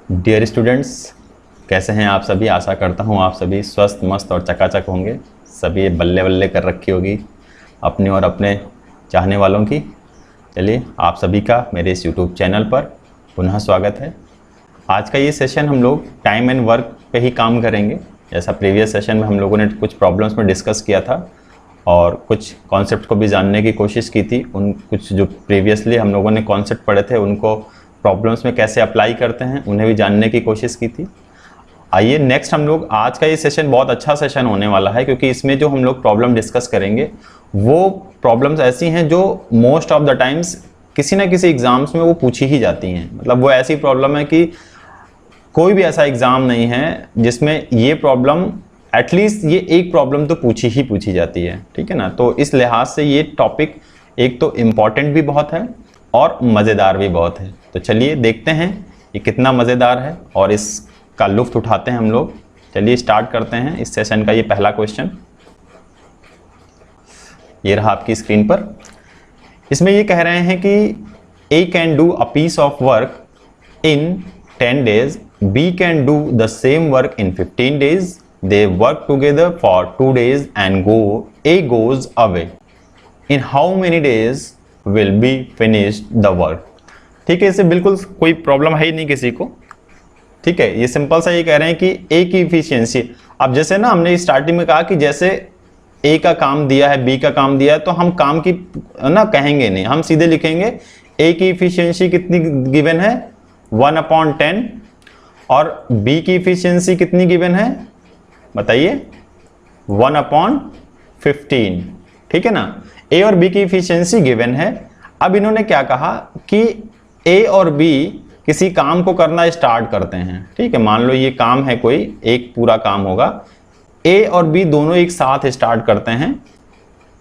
Dear students, कैसे हैं आप सभी। आशा करता हूं आप सभी स्वस्थ मस्त और चकाचक होंगे। सभी बल्ले बल्ले कर रखी होगी अपने और अपने चाहने वालों की। चलिए, आप सभी का मेरे इस यूट्यूब चैनल पर पुनः स्वागत है। आज का ये सेशन हम लोग टाइम एंड वर्क पे ही काम करेंगे। जैसा प्रीवियस सेशन में हम लोगों ने कुछ प्रॉब्लम्स में डिस्कस किया था और कुछ कॉन्सेप्ट को भी जानने की कोशिश की थी। उन कुछ जो प्रीवियसली हम लोगों ने कॉन्सेप्ट पढ़े थे उनको प्रॉब्लम्स में कैसे अप्लाई करते हैं उन्हें भी जानने की कोशिश की थी। आइए नेक्स्ट हम लोग, आज का ये सेशन बहुत अच्छा सेशन होने वाला है क्योंकि इसमें जो हम लोग प्रॉब्लम डिस्कस करेंगे वो प्रॉब्लम्स ऐसी हैं जो मोस्ट ऑफ द टाइम्स किसी ना किसी एग्जाम्स में वो पूछी ही जाती हैं। मतलब वो ऐसी प्रॉब्लम है कि कोई भी ऐसा एग्ज़ाम नहीं है जिसमें ये प्रॉब्लम, एटलीस्ट ये एक प्रॉब्लम तो पूछी जाती है। ठीक है ना। तो इस लिहाज से ये टॉपिक एक तो इम्पॉर्टेंट भी बहुत है और मज़ेदार भी बहुत है। तो चलिए देखते हैं ये कितना मज़ेदार है और इसका लुत्फ़ उठाते हैं हम लोग। चलिए स्टार्ट करते हैं इस सेशन का। ये पहला क्वेश्चन ये रहा आपकी स्क्रीन पर। इसमें ये कह रहे हैं कि A can do a piece of work in 10 days, B can do the same work in 15 days. They work together for 2 days and A goes away. In how many days will be finished the work? ठीक है, इससे बिल्कुल कोई problem है ही नहीं किसी को। ठीक है, ये सिंपल सा ये कह रहे हैं कि ए की इफिशियंसी। अब जैसे ना हमने स्टार्टिंग में कहा कि जैसे ए का काम दिया है, बी का काम दिया है, तो हम काम की ना कहेंगे नहीं, हम सीधे लिखेंगे ए की इफिशियंसी कितनी गिवन है 1/10 और बी की इफिशियंसी कितनी गिवन है बताइए 1/15। ठीक है ना। ए और बी की इफिशियंसी गिवन है। अब इन्होंने क्या कहा कि ए और बी किसी काम को करना स्टार्ट करते हैं। ठीक है, मान लो ये काम है, कोई एक पूरा काम होगा, ए और बी दोनों एक साथ स्टार्ट करते हैं।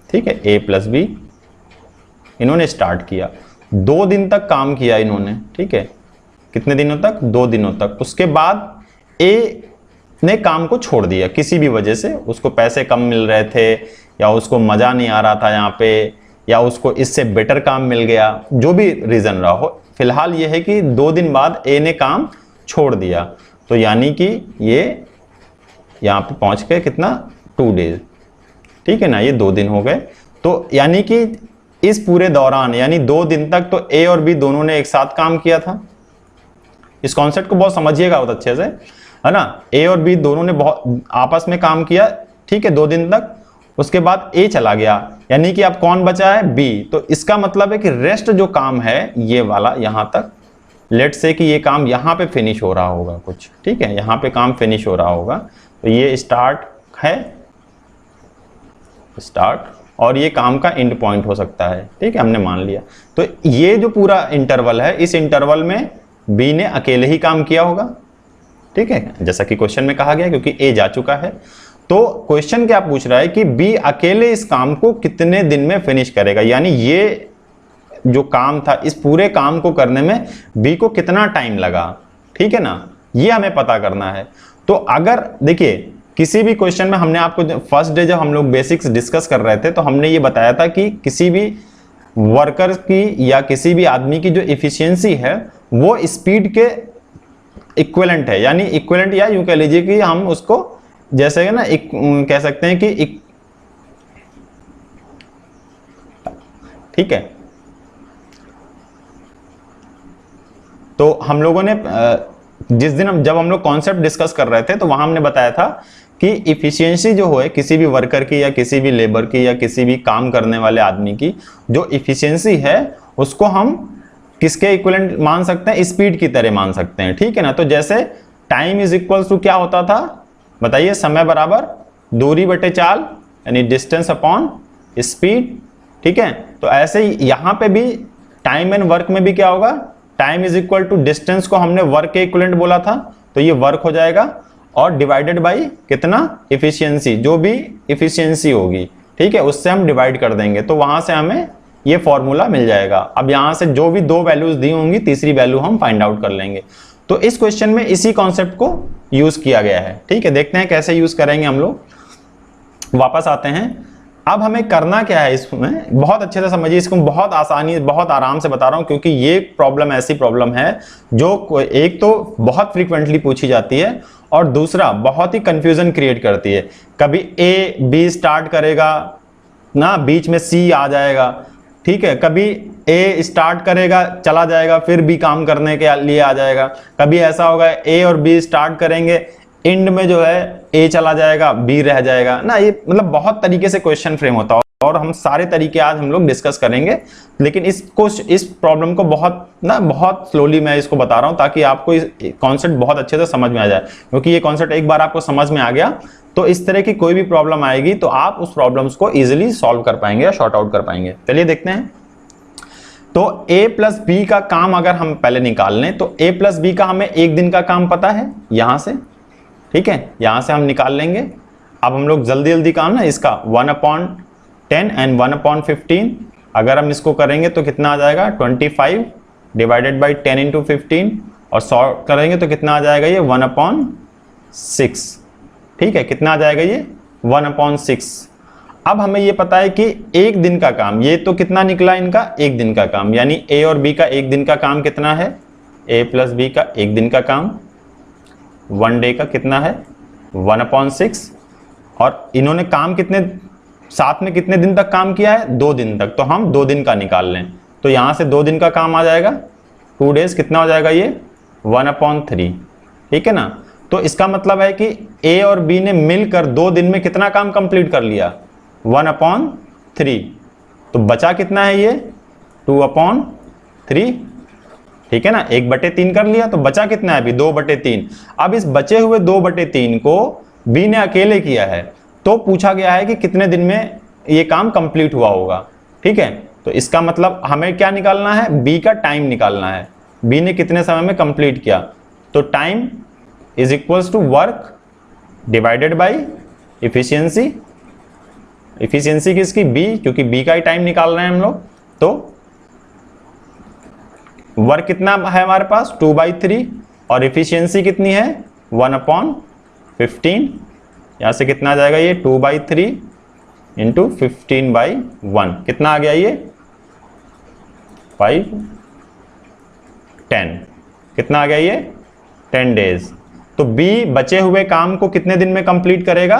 ठीक है, ए प्लस बी इन्होंने स्टार्ट किया, 2 दिन तक काम किया इन्होंने। ठीक है, कितने दिनों तक? 2 दिनों तक। उसके बाद ए ने काम को छोड़ दिया किसी भी वजह से, उसको पैसे कम मिल रहे थे या उसको मज़ा नहीं आ रहा था यहाँ पे, या उसको इससे बेटर काम मिल गया, जो भी रीज़न रहा हो। फिलहाल ये है कि 2 दिन बाद ए ने काम छोड़ दिया, तो यानी कि ये यहाँ पे पहुँच गए कितना 2 डेज। ठीक है ना, ये 2 दिन हो गए। तो यानी कि इस पूरे दौरान यानी 2 दिन तक तो ए और बी दोनों ने एक साथ काम किया था। इस कॉन्सेप्ट को बहुत समझिएगा बहुत अच्छे से, है ना। ए और बी दोनों ने बहुत आपस में काम किया। ठीक है, 2 दिन तक। उसके बाद ए चला गया, यानी कि अब कौन बचा है? बी। तो इसका मतलब है कि रेस्ट जो काम है ये वाला यहां तक, लेट से कि ये काम यहां पे फिनिश हो रहा होगा कुछ। ठीक है, यहां पे काम फिनिश हो रहा होगा, तो ये स्टार्ट है, स्टार्ट, और ये काम का एंड पॉइंट हो सकता है। ठीक है, हमने मान लिया। तो ये जो पूरा इंटरवल है, इस इंटरवल में बी ने अकेले ही काम किया होगा। ठीक है, जैसा कि क्वेश्चन में कहा गया, क्योंकि ए जा चुका है। तो क्वेश्चन क्या पूछ रहा है कि बी अकेले इस काम को कितने दिन में फिनिश करेगा, यानी ये जो काम था इस पूरे काम को करने में बी को कितना टाइम लगा। ठीक है ना, ये हमें पता करना है। तो अगर देखिए किसी भी क्वेश्चन में हमने आपको फर्स्ट डे जब हम लोग बेसिक्स डिस्कस कर रहे थे तो हमने ये बताया था कि किसी भी वर्कर की या किसी भी आदमी की जो इफिशियंसी है वो स्पीड के इक्विवेलेंट है, यानी इक्विवेलेंट, या यूं कह लीजिए कि हम उसको जैसे ना कह सकते हैं कि ठीक है। तो हम लोगों ने जिस दिन जब हम लोग कॉन्सेप्ट डिस्कस कर रहे थे तो वहां हमने बताया था कि इफिशियंसी जो है किसी भी वर्कर की या किसी भी लेबर की या किसी भी काम करने वाले आदमी की जो इफिशियंसी है उसको हम किसके इक्विवेलेंट मान सकते हैं? स्पीड की तरह मान सकते हैं। ठीक है ना। तो जैसे टाइम इज इक्वल टू क्या होता था बताइए? समय बराबर दूरी बटे चाल, यानी डिस्टेंस अपॉन स्पीड। ठीक है, तो ऐसे ही यहां पे भी टाइम एंड वर्क में भी क्या होगा? Time is equal to distance को हमने वर्क के इक्विवेलेंट बोला था, तो ये वर्क हो जाएगा और डिवाइडेड बाई कितना? इफिशियंसी, जो भी इफिशियंसी होगी। ठीक है, उससे हम डिवाइड कर देंगे, तो वहां से हमें ये फॉर्मूला मिल जाएगा। अब यहां से जो भी 2 वैल्यूज दी होंगी, तीसरी वैल्यू हम फाइंड आउट कर लेंगे। तो इस क्वेश्चन में इसी कॉन्सेप्ट को यूज किया गया है। ठीक है, देखते हैं कैसे यूज करेंगे हम लोग। वापस आते हैं। अब हमें करना क्या है इसमें, बहुत अच्छे से समझिए इसको, बहुत आसानी बहुत आराम से बता रहा हूं, क्योंकि ये प्रॉब्लम ऐसी प्रॉब्लम है जो एक तो बहुत फ्रीक्वेंटली पूछी जाती है और दूसरा बहुत ही कंफ्यूजन क्रिएट करती है। कभी ए बी स्टार्ट करेगा ना, बीच में सी आ जाएगा, ठीक है, कभी ए स्टार्ट करेगा चला जाएगा फिर बी काम करने के लिए आ जाएगा, कभी ऐसा होगा ए और बी स्टार्ट करेंगे एंड में जो है ए चला जाएगा बी रह जाएगा ना। ये मतलब बहुत तरीके से क्वेश्चन फ्रेम होता है और हम सारे तरीके आज हम लोग डिस्कस करेंगे, लेकिन इस प्रॉब्लम को बहुत स्लोली मैं इसको बता रहा हूं ताकि आपको इस कॉन्सेप्ट बहुत अच्छे से समझ में आ जाए, क्योंकि ये कॉन्सेप्ट एक बार आपको समझ में आ गया तो इस तरह की कोई भी प्रॉब्लम आएगी तो आप उस प्रॉब्लम्स को इजिली सॉल्व कर पाएंगे या शॉर्ट आउट कर पाएंगे। चलिए देखते हैं। तो a प्लस बी का काम अगर हम पहले निकाल लें तो a प्लस बी का हमें एक दिन का काम पता है यहां से, ठीक है, यहां से हम निकाल लेंगे। अब हम लोग जल्दी जल्दी काम ना इसका 1/10 एंड 1/15 अगर हम इसको करेंगे तो कितना आ जाएगा 25 डिवाइडेड बाई 10 इंटू 15 और सॉल्व करेंगे तो कितना आ जाएगा ये 1/6, ठीक है, कितना आ जाएगा ये 1/6। अब हमें ये पता है कि एक दिन का काम, ये तो कितना निकला इनका एक दिन का काम, यानी ए और बी का एक दिन का काम कितना है, ए प्लस बी का एक दिन का काम 1 डे का कितना है 1/6, और इन्होंने काम कितने साथ में कितने दिन तक काम किया है 2 दिन तक, तो हम 2 दिन का निकाल लें तो यहां से 2 दिन का काम आ जाएगा 2 डेज, कितना हो जाएगा ये 1/3, ठीक है ना। तो इसका मतलब है कि ए और बी ने मिलकर 2 दिन में कितना काम कंप्लीट कर लिया 1/3, तो बचा कितना है ये 2/3, ठीक है ना, 1/3 कर लिया तो बचा कितना है अभी 2/3। अब इस बचे हुए 2/3 को बी ने अकेले किया है तो पूछा गया है कि कितने दिन में ये काम कंप्लीट हुआ होगा, ठीक है। तो इसका मतलब हमें क्या निकालना है, बी का टाइम निकालना है, बी ने कितने समय में कंप्लीट किया, तो time is equals to work divided by efficiency, efficiency किसकी बी, क्योंकि बी का ही टाइम निकाल रहे हैं हम लोग, तो वर्क कितना है हमारे पास 2/3 और इफिशियंसी कितनी है 1/15, यहां से कितना आ जाएगा ये 2/3 इंटू 15/1, कितना आ गया ये 5 10, कितना आ गया ये 10 डेज। तो बी बचे हुए काम को कितने दिन में कंप्लीट करेगा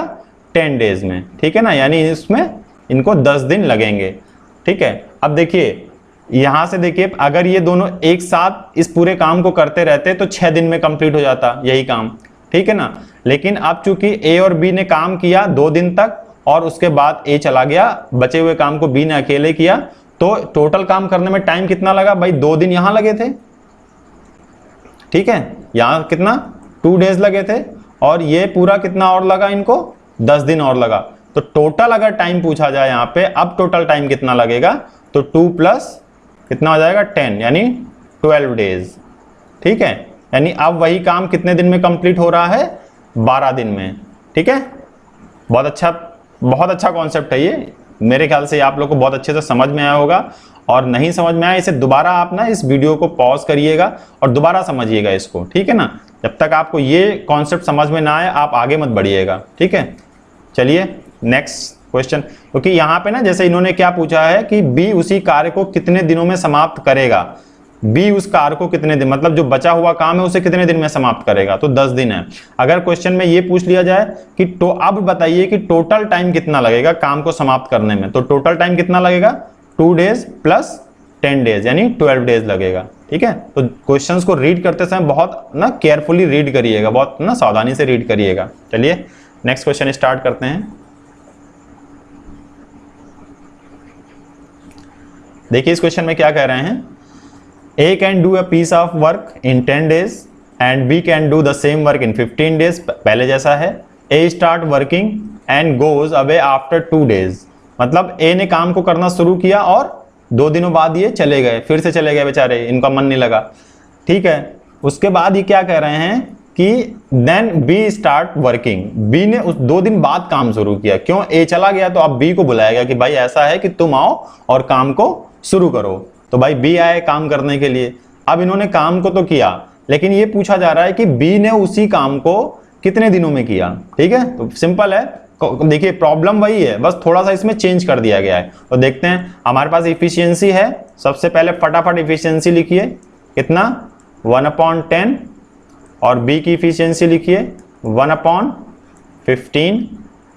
10 डेज में, ठीक है ना, यानी इसमें इनको 10 दिन लगेंगे, ठीक है। अब देखिए यहां से देखिए अगर ये दोनों एक साथ इस पूरे काम को करते रहते तो 6 दिन में कंप्लीट हो जाता यही काम, ठीक है ना। लेकिन अब चूंकि ए और बी ने काम किया 2 दिन तक और उसके बाद ए चला गया, बचे हुए काम को बी ने अकेले किया, तो टोटल काम करने में टाइम कितना लगा भाई 2 दिन यहां लगे थे, ठीक है, यहां कितना 2 डेज लगे थे और ये पूरा कितना और लगा इनको 10 दिन और लगा। तो टोटल अगर टाइम पूछा जाए यहां पे, अब टोटल टाइम कितना लगेगा तो 2 प्लस कितना हो जाएगा 10 यानी 12 डेज, ठीक है, यानी अब वही काम कितने दिन में कंप्लीट हो रहा है 12 दिन में, ठीक है। बहुत अच्छा कॉन्सेप्ट है ये, मेरे ख्याल से आप लोग को बहुत अच्छे से समझ में आया होगा, और नहीं समझ में आया इसे दोबारा आप ना इस वीडियो को पॉज करिएगा और दोबारा समझिएगा इसको, ठीक है ना। जब तक आपको ये कॉन्सेप्ट समझ में ना आए आप आगे मत बढ़िएगा, ठीक है। चलिए नेक्स्ट क्वेश्चन, क्योंकि यहाँ पे ना जैसे इन्होंने क्या पूछा है कि बी उसी कार्य को कितने दिनों में समाप्त करेगा, बी उस कार्य को कितने दिन, मतलब जो बचा हुआ काम है उसे कितने दिन में समाप्त करेगा, तो 10 दिन है। अगर क्वेश्चन में ये पूछ लिया जाए कि तो अब बताइए कि टोटल टाइम कितना लगेगा काम को समाप्त करने में, तो टोटल टाइम कितना लगेगा 2 डेज प्लस 10 डेज यानी 12 डेज लगेगा, ठीक है। तो क्वेश्चंस को रीड करते समय बहुत ना केयरफुली रीड करिएगा, बहुत ना सावधानी से रीड करिएगा। चलिए नेक्स्ट क्वेश्चन स्टार्ट करते हैं। देखिए इस क्वेश्चन में क्या कह रहे हैं, A can do a piece of work in 10 days and B can do the same work in 15 days, पहले जैसा है। A start working and goes away after 2 days, मतलब A ने काम को करना शुरू किया और 2 दिनों बाद ये चले गए, फिर से चले गए बेचारे, इनका मन नहीं लगा, ठीक है। उसके बाद ये क्या कह रहे हैं कि then B start working, B ने उस 2 दिन बाद काम शुरू किया, क्यों A चला गया तो अब B को बुलाया गया कि भाई ऐसा है कि तुम आओ और काम को शुरू करो, तो भाई बी आए काम करने के लिए। अब इन्होंने काम को तो किया लेकिन ये पूछा जा रहा है कि बी ने उसी काम को कितने दिनों में किया, ठीक है। तो सिंपल है, देखिए प्रॉब्लम वही है, बस थोड़ा सा इसमें चेंज कर दिया गया है। तो देखते हैं, हमारे पास इफिशियंसी है, सबसे पहले फटाफट इफिशियंसी लिखिए, कितना 1/10, और बी की इफिशियंसी लिखिए 1/15।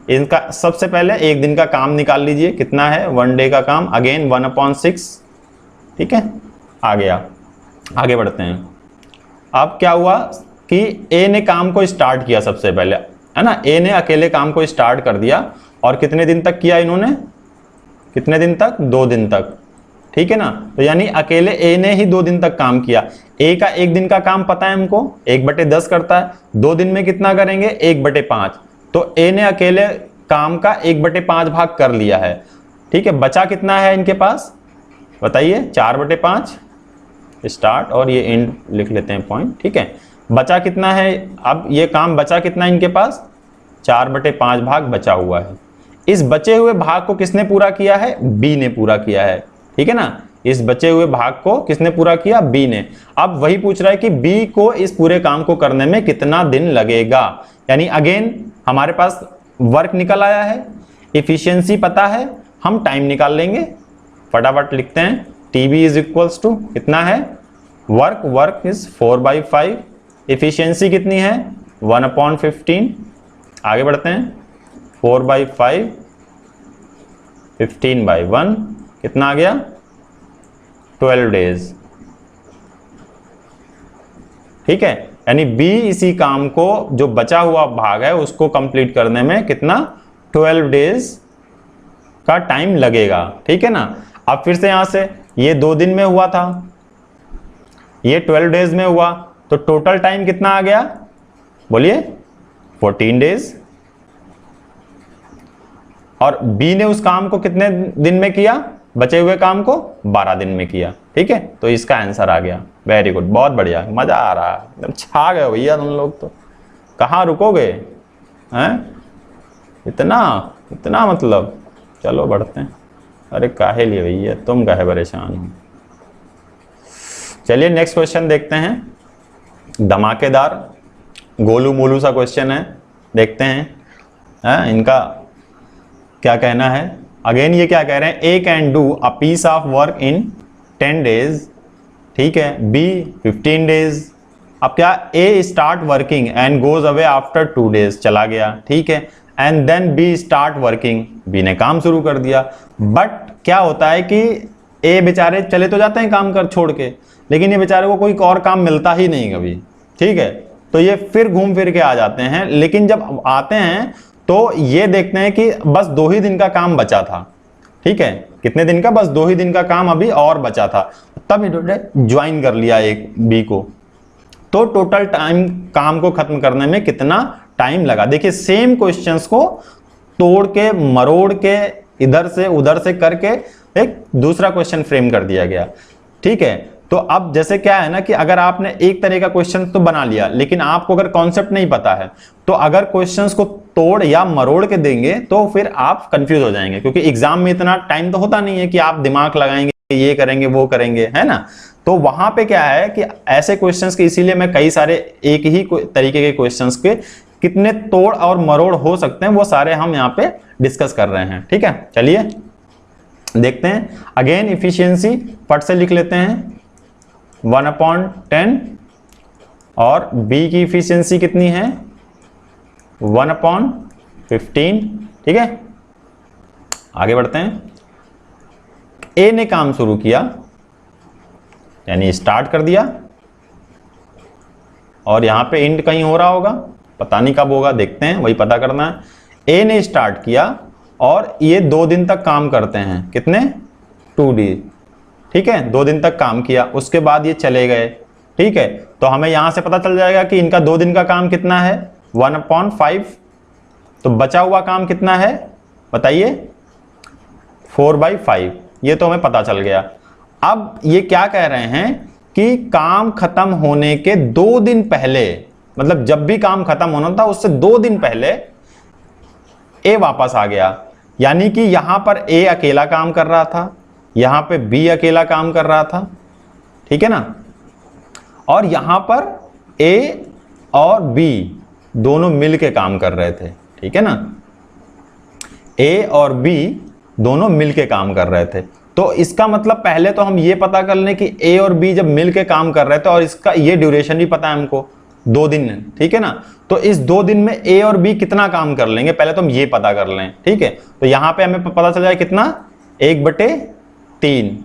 इनका सबसे पहले एक दिन का काम निकाल लीजिए, कितना है 1 डे का काम, अगेन 1/6, ठीक है। आ गया, आगे बढ़ते हैं। अब क्या हुआ कि ए ने काम को स्टार्ट किया सबसे पहले, है ना, ए ने अकेले काम को स्टार्ट कर दिया, और कितने दिन तक किया इन्होंने, कितने दिन तक, 2 दिन तक, ठीक है ना। तो यानी अकेले ए ने ही 2 दिन तक काम किया। ए का एक दिन का काम पता है हमको, 1/10 करता है, 2 दिन में कितना करेंगे 1/5। तो ए ने अकेले काम का 1/5 भाग कर लिया है, ठीक है। बचा कितना है इनके पास बताइए, 4/5 स्टार्ट, और ये एंड लिख लेते हैं पॉइंट, ठीक है। बचा कितना है, अब ये काम बचा कितना इनके पास, 4/5 भाग बचा हुआ है। इस बचे हुए भाग को किसने पूरा किया है, बी ने पूरा किया है, ठीक है ना। इस बचे हुए भाग को किसने पूरा किया, बी ने। अब वही पूछ रहा है कि बी को इस पूरे काम को करने में कितना दिन लगेगा, यानी अगेन हमारे पास वर्क निकल आया है, इफिशियंसी पता है, हम टाइम निकाल लेंगे, फटाफट लिखते हैं। टीबी इज इक्वल्स टू कितना है, वर्क इज 4/5, इफिशियंसी कितनी है 1/15। आगे बढ़ते हैं, 4/5 15/1 कितना आ गया 12 डेज, ठीक है। यानी बी इसी काम को, जो बचा हुआ भाग है उसको कंप्लीट करने में कितना 12 डेज का टाइम लगेगा, ठीक है ना। अब फिर से यहां से ये 2 दिन में हुआ था, ये 12 डेज में हुआ, तो टोटल टाइम कितना आ गया बोलिए 14 डेज। और बी ने उस काम को कितने दिन में किया, बचे हुए काम को 12 दिन में किया, ठीक है। तो इसका आंसर आ गया, वेरी गुड, बहुत बढ़िया, मजा आ रहा है, एकदम छा गए भैया तुम लोग तो। कहाँ रुकोगे हैं, इतना मतलब, चलो बढ़ते हैं। अरे काहे लिए भैया, तुम काहे परेशान हो। चलिए नेक्स्ट क्वेश्चन देखते हैं, धमाकेदार गोलू मोलू सा क्वेश्चन है, देखते हैं इनका क्या कहना है। अगेन ये क्या कह रहे हैं, A can do a piece of work in 10 days, ठीक है, बी 15 डेज। अब क्या, A start working and goes away after 2 days, चला गया, ठीक है, and then B start working, B ने काम शुरू कर दिया। बट क्या होता है कि ए बेचारे चले तो जाते हैं काम कर छोड़ के, लेकिन ये बेचारे को कोई और काम मिलता ही नहीं कभी, ठीक है। तो ये फिर घूम फिर के आ जाते हैं, लेकिन जब आते हैं तो ये देखते हैं कि बस 2 ही दिन का काम बचा था, ठीक है, कितने दिन का, बस 2 ही दिन का काम अभी और बचा था, तब इन्होंने ज्वाइन कर लिया एक बी को। तो टोटल टाइम काम को खत्म करने में कितना टाइम लगा। देखिए सेम क्वेश्चंस को तोड़ के मरोड़ के इधर से उधर से करके एक दूसरा क्वेश्चन फ्रेम कर दिया गया, ठीक है। तो अब जैसे क्या है ना कि अगर आपने एक तरह का क्वेश्चन तो बना लिया, लेकिन आपको अगर कॉन्सेप्ट नहीं पता है, तो अगर क्वेश्चंस को तोड़ या मरोड़ के देंगे तो फिर आप कंफ्यूज हो जाएंगे, क्योंकि एग्जाम में इतना टाइम तो होता नहीं है कि आप दिमाग लगाएंगे, ये करेंगे वो करेंगे, है ना। तो वहां पे क्या है कि ऐसे क्वेश्चंस के, इसीलिए मैं कई सारे एक ही तरीके के क्वेश्चंस के कितने तोड़ और मरोड़ हो सकते हैं वो सारे हम यहाँ पे डिस्कस कर रहे हैं, ठीक है। चलिए देखते हैं, अगेन इफिशियंसी फट से लिख लेते हैं 1/10, और बी की इफिशियंसी कितनी है 1/15, ठीक है। आगे बढ़ते हैं, ए ने काम शुरू किया यानी स्टार्ट कर दिया, और यहां पे एंड कहीं हो रहा होगा, पता नहीं कब होगा, देखते हैं, वही पता करना है। ए ने स्टार्ट किया और ये 2 दिन तक काम करते हैं, कितने 2 डेज, ठीक है, 2 दिन तक काम किया, उसके बाद ये चले गए, ठीक है। तो हमें यहां से पता चल जाएगा कि इनका 2 दिन का काम कितना है 1/5, तो बचा हुआ काम कितना है बताइए 4/5, ये तो हमें पता चल गया। अब ये क्या कह रहे हैं कि काम खत्म होने के 2 दिन पहले, मतलब जब भी काम खत्म होना था उससे 2 दिन पहले ए वापस आ गया, यानी कि यहां पर ए अकेला काम कर रहा था, यहां पे बी अकेला काम कर रहा था, ठीक है ना, और यहां पर ए और बी दोनों मिलके काम कर रहे थे, ठीक है ना। ए और बी दोनों मिलके काम कर रहे थे। तो इसका मतलब पहले तो हम ये पता कर लें कि ए और बी जब मिलके काम कर रहे थे, और इसका ये ड्यूरेशन भी पता है हमको 2 दिन, ठीक है ना। तो इस 2 दिन में ए और बी कितना काम कर लेंगे, पहले तो हम ये पता कर लें, ठीक है। तो यहां पे हमें पता चल जाए कितना, 1/3,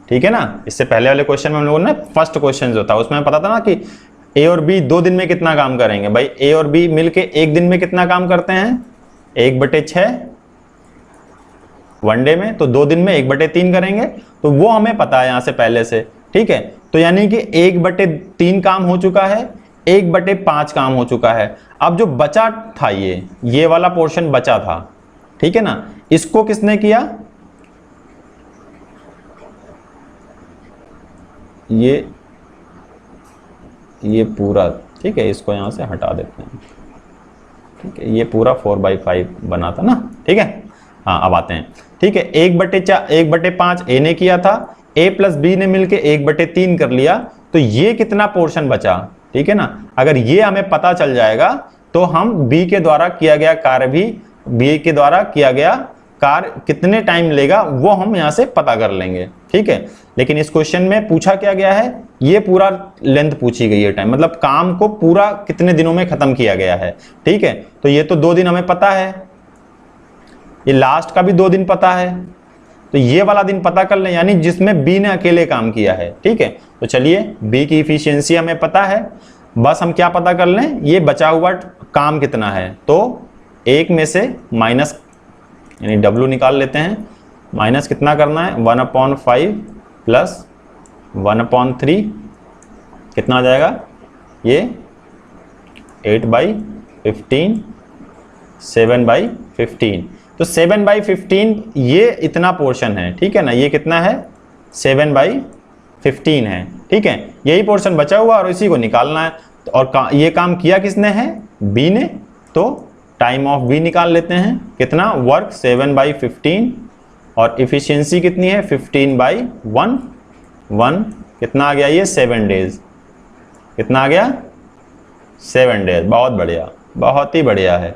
ठीक है ना। इससे पहले वाले क्वेश्चन में हम लोगों ने फर्स्ट क्वेश्चन जो था उसमें पता था ना कि ए और बी 2 दिन में कितना काम करेंगे। भाई ए और बी मिलके 1 दिन में कितना काम करते हैं, 1/6 वनडे में, तो 2 दिन में 1/3 करेंगे। तो वो हमें पता है यहां से पहले से, ठीक है। तो यानी कि 1/3 काम हो चुका है, 1/5 काम हो चुका है। अब जो बचा था ये वाला पोर्शन बचा था, ठीक है ना, इसको किसने किया, ये पूरा, ठीक है, इसको यहां से हटा देते हैं, ठीक है। ये पूरा 4/5 बना था ना, ठीक है। हाँ अब आते हैं, ठीक है। 1/5 ए ने किया था, ए प्लस बी ने मिलके 1/3 कर लिया। तो ये कितना पोर्शन बचा, ठीक है ना। अगर ये हमें पता चल जाएगा तो हम बी के द्वारा किया गया कार्य भी, बी के द्वारा किया गया कार्य कितने टाइम लेगा वो हम यहां से पता कर लेंगे, ठीक है। लेकिन इस क्वेश्चन में पूछा क्या गया है, ये पूरा लेंथ पूछी गई है, टाइम मतलब काम को पूरा कितने दिनों में खत्म किया गया है, ठीक है। तो ये तो 2 दिन हमें पता है, ये लास्ट का भी 2 दिन पता है, तो ये वाला दिन पता कर लें, यानी जिसमें बी ने अकेले काम किया है, ठीक है। तो चलिए बी की इफिशियंसी हमें पता है, बस हम क्या पता कर लें, ये बचा हुआ काम कितना है। तो 1 में से माइनस यानी W निकाल लेते हैं, माइनस कितना करना है, 1/5 प्लस 1/3 कितना आ जाएगा, ये 8/15, 7/15। तो 7/15 ये इतना पोर्शन है, ठीक है ना, ये कितना है 7/15 है, ठीक है। यही पोर्शन बचा हुआ और इसी को निकालना है। और ये काम किया किसने है, बी ने। तो टाइम ऑफ बी निकाल लेते हैं, कितना वर्क 7/15 और इफिशियंसी कितनी है 15/1 कितना आ गया, ये 7 डेज, कितना आ गया 7 डेज। बहुत बढ़िया, बहुत ही बढ़िया है,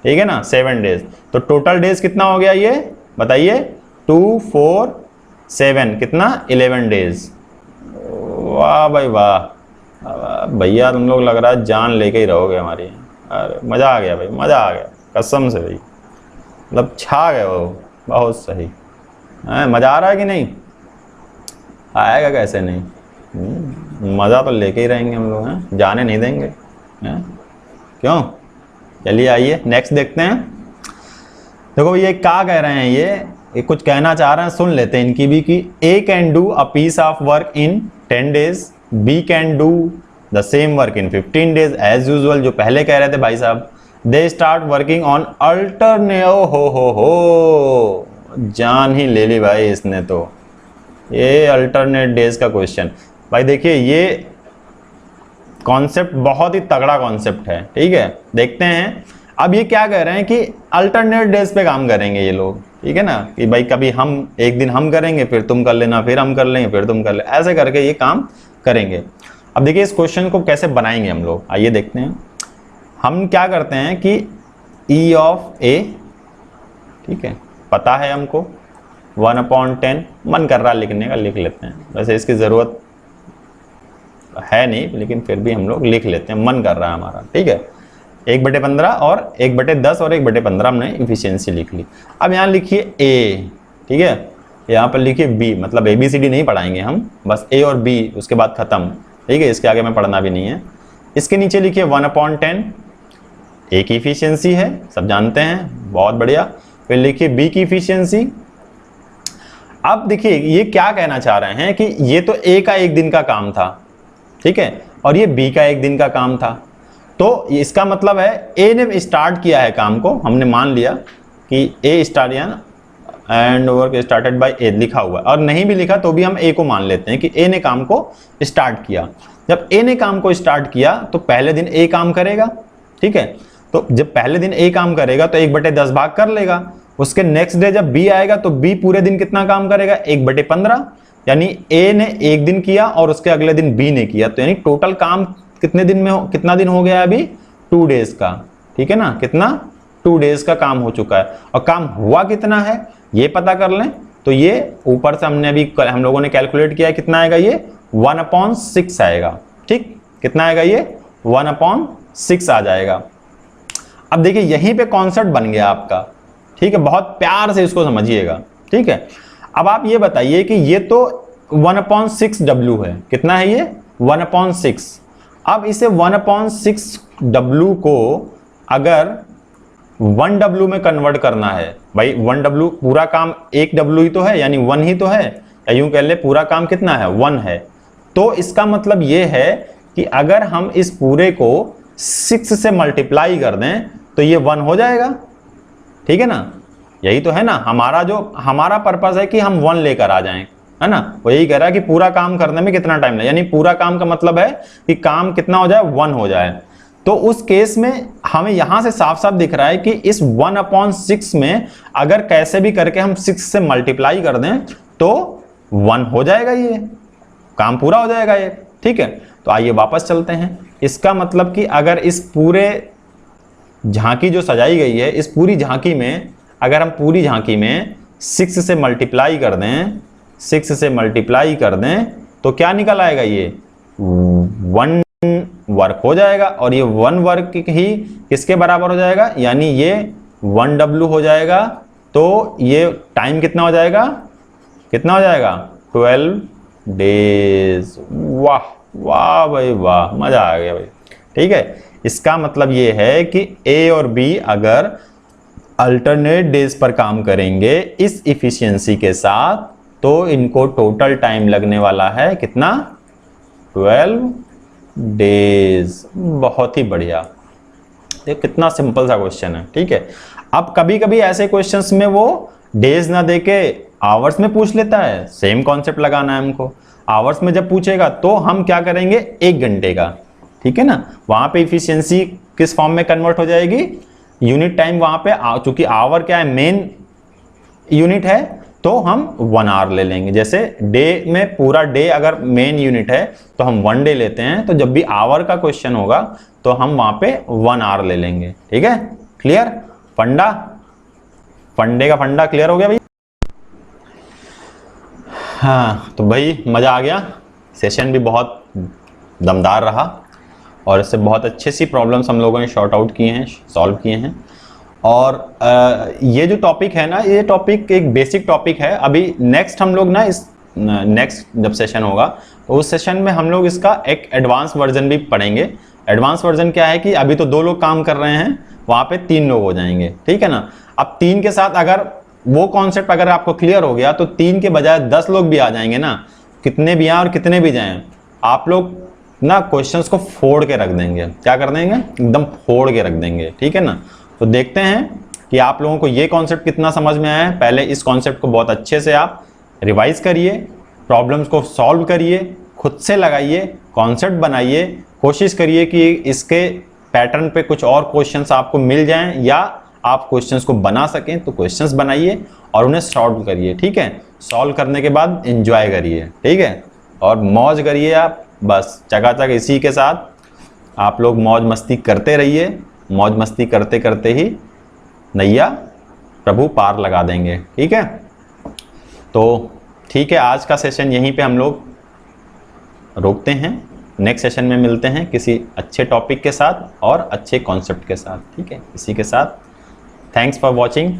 ठीक है ना, 7 डेज। तो टोटल डेज कितना हो गया ये बताइए, 2 4 7 कितना 11 डेज। वाह भाई वाह भैया, तुम लोग लग रहा है जान लेके ही रहोगे हमारी। अरे मज़ा आ गया भाई, मज़ा आ गया कसम से भाई, मतलब छा गए वो, बहुत सही है। मज़ा आ रहा है कि नहीं, आएगा कैसे नहीं, मज़ा तो लेके ही रहेंगे हम लोग, हैं जाने नहीं देंगे, हैं क्यों। चलिए आइए नेक्स्ट देखते हैं। देखो ये क्या कह रहे हैं, ये कुछ कहना चाह रहे हैं, सुन लेते हैं इनकी भी। कि A can do a piece of work in 10 days, B can do the same work in 15 days as usual. जो पहले कह रहे थे भाई साहब, they start working on alternate. हो जान ही ले ली भाई इसने तो, ये अल्टरनेट डेज का क्वेश्चन। भाई देखिए ये कॉन्सेप्ट बहुत ही तगड़ा कॉन्सेप्ट है, ठीक है। देखते हैं अब ये क्या कह रहे हैं कि अल्टरनेट डेज पे काम करेंगे ये लोग, ठीक है ना। कि भाई कभी हम एक दिन हम करेंगे, फिर तुम कर लेना, फिर हम कर लेंगे, फिर तुम कर ले, ऐसे करके ये काम करेंगे। अब देखिए इस क्वेश्चन को कैसे बनाएंगे हम लोग, आइए देखते हैं। हम क्या करते हैं कि E ऑफ A, ठीक है, पता है हमको 1/10, मन कर रहा है लिखने का लिख लेते हैं, वैसे इसकी ज़रूरत है नहीं लेकिन फिर भी हम लोग लिख लेते हैं, मन कर रहा है हमारा, ठीक है। 1/15 और 1/10 और 1/15 हमने इफिशियंसी लिख ली। अब यहाँ लिखिए A, ठीक है, यहाँ पर लिखिए B, मतलब ABCD नहीं पढ़ाएंगे हम, बस A और B उसके बाद ख़त्म, ठीक है, इसके आगे में पढ़ना भी नहीं है। इसके नीचे लिखिए 1/10, A की इफिशियंसी है, सब जानते हैं, बहुत बढ़िया। फिर लिखिए B की इफिशियंसी। अब देखिए ये क्या कहना चाह रहे हैं कि ये तो A का 1 दिन का काम था, ठीक है, और ये B का 1 दिन का काम था। तो इसका मतलब है A ने स्टार्ट किया है काम को, हमने मान लिया कि A start and work started by A लिखा हुआ है, और नहीं भी लिखा तो भी हम A को मान लेते हैं कि A ने काम को स्टार्ट किया। जब A ने काम को स्टार्ट किया तो पहले दिन A काम करेगा, ठीक है। तो जब पहले दिन A काम करेगा तो 1/10 भाग कर लेगा। उसके नेक्स्ट डे जब B आएगा तो B पूरे दिन कितना काम करेगा, 1/15, यानी A ने 1 दिन किया और उसके अगले दिन B ने किया, तो यानी टोटल काम कितने दिन में कितना दिन हो गया अभी, 2 डेज का, ठीक है ना, कितना 2 डेज का काम हो चुका है। और काम हुआ कितना है ये पता कर लें, तो ये ऊपर से हमने अभी हम लोगों ने कैलकुलेट किया है, कितना आएगा ये 1/6 आएगा। ठीक, कितना आएगा ये 1/6 आ जाएगा। अब देखिए यहीं पे कॉन्सेप्ट बन गया आपका, ठीक है, बहुत प्यार से इसको समझिएगा, ठीक है। अब आप ये बताइए कि ये तो 1/6W है, कितना है ये 1/6। अब इसे 1/6W को अगर 1W में कन्वर्ट करना है, भाई 1W पूरा काम 1W ही तो है, यानी 1 ही तो है, या यूं कह ले पूरा काम कितना है 1 है। तो इसका मतलब ये है कि अगर हम इस पूरे को 6 से मल्टीप्लाई कर दें तो ये 1 हो जाएगा, ठीक है ना। यही तो है ना हमारा पर्पस है कि हम 1 लेकर आ जाएं, है ना। वो यही कह रहा है कि पूरा काम करने में कितना टाइम लगे, यानी पूरा काम का मतलब है कि काम कितना हो जाए 1 हो जाए। तो उस केस में हमें यहां से साफ साफ दिख रहा है कि इस 1/6 में अगर कैसे भी करके हम 6 से मल्टीप्लाई कर दें तो 1 हो जाएगा, ये काम पूरा हो जाएगा ये, ठीक है। तो आइए वापस चलते हैं। इसका मतलब कि अगर इस पूरे झांकी जो सजाई गई है, इस पूरी झांकी में अगर हम पूरी झांकी में 6 से मल्टीप्लाई कर दें, 6 से मल्टीप्लाई कर दें तो क्या निकल आएगा, ये 1 वर्क हो जाएगा। और ये 1 वर्क ही किसके बराबर हो जाएगा, यानी ये 1W हो जाएगा। तो ये टाइम कितना हो जाएगा, कितना हो जाएगा 12 डेज। वाह वाह भाई वाह, मजा आ गया भाई, ठीक है। इसका मतलब ये है कि A और B अगर अल्टरनेट डेज पर काम करेंगे इस इफिशियंसी के साथ तो इनको टोटल टाइम लगने वाला है कितना 12 डेज। बहुत ही बढ़िया, ये कितना सिंपल सा क्वेश्चन है, ठीक है। अब कभी कभी ऐसे क्वेश्चंस में वो डेज ना देके आवर्स में पूछ लेता है, सेम कॉन्सेप्ट लगाना है हमको। आवर्स में जब पूछेगा तो हम क्या करेंगे 1 घंटे का, ठीक है ना। वहां पे इफिशियंसी किस फॉर्म में कन्वर्ट हो जाएगी, यूनिट टाइम वहां पे, चूंकि आवर क्या है मेन यूनिट है तो हम 1 आवर ले लेंगे। जैसे डे में पूरा डे अगर मेन यूनिट है तो हम 1 डे लेते हैं, तो जब भी आवर का क्वेश्चन होगा तो हम वहां पे 1 आवर ले लेंगे, ठीक है। क्लियर, फंडे का फंडा क्लियर हो गया भाई। हाँ तो भाई मजा आ गया, सेशन भी बहुत दमदार रहा और इससे बहुत अच्छे सी प्रॉब्लम्स हम लोगों ने शॉर्ट आउट किए हैं, सॉल्व किए हैं। और ये जो टॉपिक है ना, ये टॉपिक एक बेसिक टॉपिक है। अभी नेक्स्ट हम लोग ना इस नेक्स्ट जब सेशन होगा तो उस सेशन में हम लोग इसका एक एडवांस वर्जन भी पढ़ेंगे। एडवांस वर्जन क्या है कि अभी तो 2 लोग काम कर रहे हैं, वहाँ पे 3 लोग हो जाएंगे, ठीक है ना। अब 3 के साथ अगर वो कॉन्सेप्ट अगर आपको क्लियर हो गया तो 3 के बजाय 10 लोग भी आ जाएंगे ना, कितने भी आए और कितने भी जाएं, आप लोग ना क्वेश्चंस को फोड़ के रख देंगे। क्या कर देंगे, एकदम फोड़ के रख देंगे, ठीक है ना। तो देखते हैं कि आप लोगों को ये कॉन्सेप्ट कितना समझ में आया है। पहले इस कॉन्सेप्ट को बहुत अच्छे से आप रिवाइज करिए, प्रॉब्लम्स को सॉल्व करिए, खुद से लगाइए, कॉन्सेप्ट बनाइए, कोशिश करिए कि इसके पैटर्न पे कुछ और क्वेश्चंस आपको मिल जाएं या आप क्वेश्चंस को बना सकें तो क्वेश्चंस बनाइए और उन्हें सॉल्व करिए, ठीक है। सॉल्व करने के बाद एंजॉय करिए, ठीक है, और मौज करिए आप। बस चकाचक इसी के साथ आप लोग मौज मस्ती करते रहिए, मौज मस्ती करते करते ही नैया प्रभु पार लगा देंगे, ठीक है। तो ठीक है, आज का सेशन यहीं पे हम लोग रोकते हैं। नेक्स्ट सेशन में मिलते हैं किसी अच्छे टॉपिक के साथ और अच्छे कॉन्सेप्ट के साथ, ठीक है। इसी के साथ थैंक्स फॉर वॉचिंग।